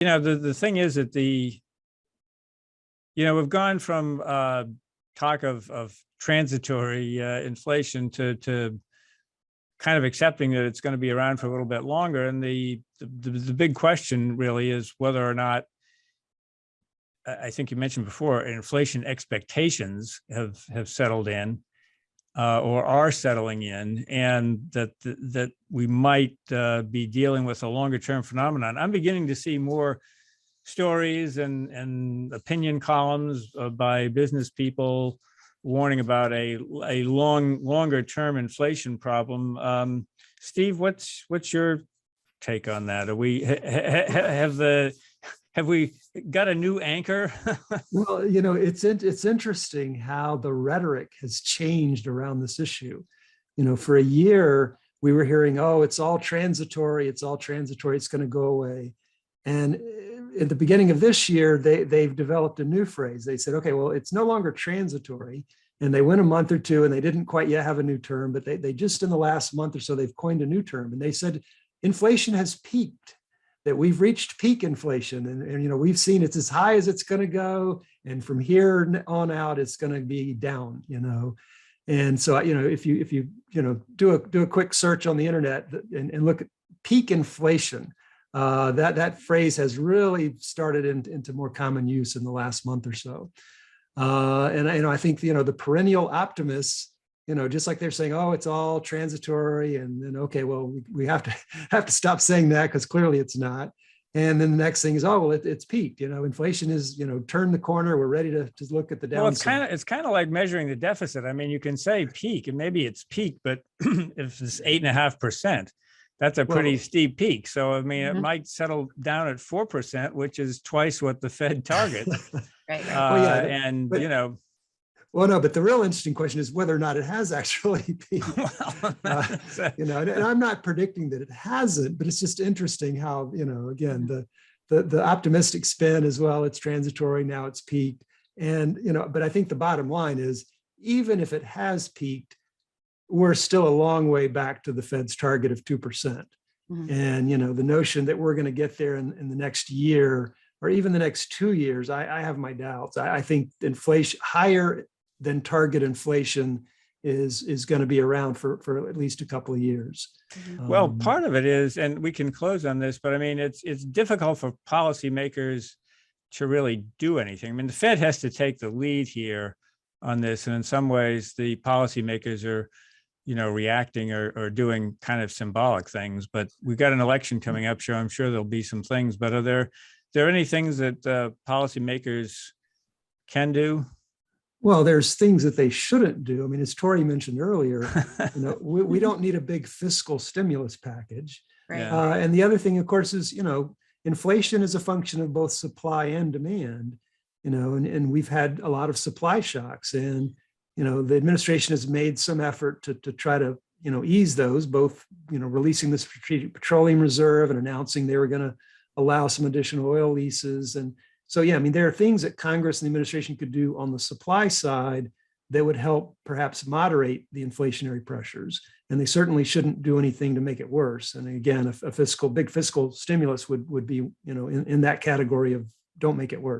The thing is that we've gone from talk of transitory inflation to kind of accepting that it's going to be around for a little bit longer. And the big question really is whether or not, I think you mentioned before, inflation expectations have settled in or are settling in, and that we might be dealing with a longer term phenomenon. I'm beginning to see more stories and opinion columns by business people warning about a longer term inflation problem. Steve, what's your take on that? Are we have we got a new anchor? Well, it's interesting how the rhetoric has changed around this issue. For a year we were hearing, oh, it's all transitory, it's going to go away. And at the beginning of this year, they've developed a new phrase. They said, okay, well, it's no longer transitory. And they went a month or two and they didn't quite yet have a new term, but they just in the last month or so, they've coined a new term. And they said, inflation has peaked, that we've reached peak inflation. And we've seen it's as high as it's going to go. And from here on out, it's going to be down, And so, if you do a quick search on the internet and look at peak inflation, that phrase has really started into more common use in the last month or so. And I think, the perennial optimists, just like they're saying, oh, it's all transitory. And then, okay, well, we have to stop saying that because clearly it's not. And then the next thing is, oh, well, it's peaked. inflation is, turned the corner. We're ready to look at the downside. Well, it's kind of like measuring the deficit. I mean, you can say peak and maybe it's peak, but if it's 8.5%, that's a pretty steep peak. So, I mean, it might settle down at 4%, which is twice what the Fed targets. Right. Well, no, but the real interesting question is whether or not it has actually peaked. And I'm not predicting that it hasn't, but it's just interesting how, again, the optimistic spin as well, it's transitory, now it's peaked. And, but I think the bottom line is, even if it has peaked, we're still a long way back to the Fed's target of 2%. Mm-hmm. And, the notion that we're going to get there in the next year or even the next 2 years, I have my doubts. I think inflation higher than target inflation is going to be around for at least a couple of years. Mm-hmm. Well, part of it is, and we can close on this, but I mean, it's difficult for policymakers to really do anything. I mean, the Fed has to take the lead here on this. And in some ways, the policymakers are reacting or doing kind of symbolic things, but we've got an election coming up. I'm sure there'll be some things, but are there any things that policymakers can do? Well, there's things that they shouldn't do. I mean, as Tori mentioned earlier, we don't need a big fiscal stimulus package. Right. And the other thing, of course, is, inflation is a function of both supply and demand, and we've had a lot of supply shocks, and the administration has made some effort to try to, ease those, both, releasing the Strategic Petroleum Reserve and announcing they were going to allow some additional oil leases. And so, yeah, I mean, there are things that Congress and the administration could do on the supply side that would help perhaps moderate the inflationary pressures. And they certainly shouldn't do anything to make it worse. And again, a big fiscal stimulus would be, in that category of don't make it worse.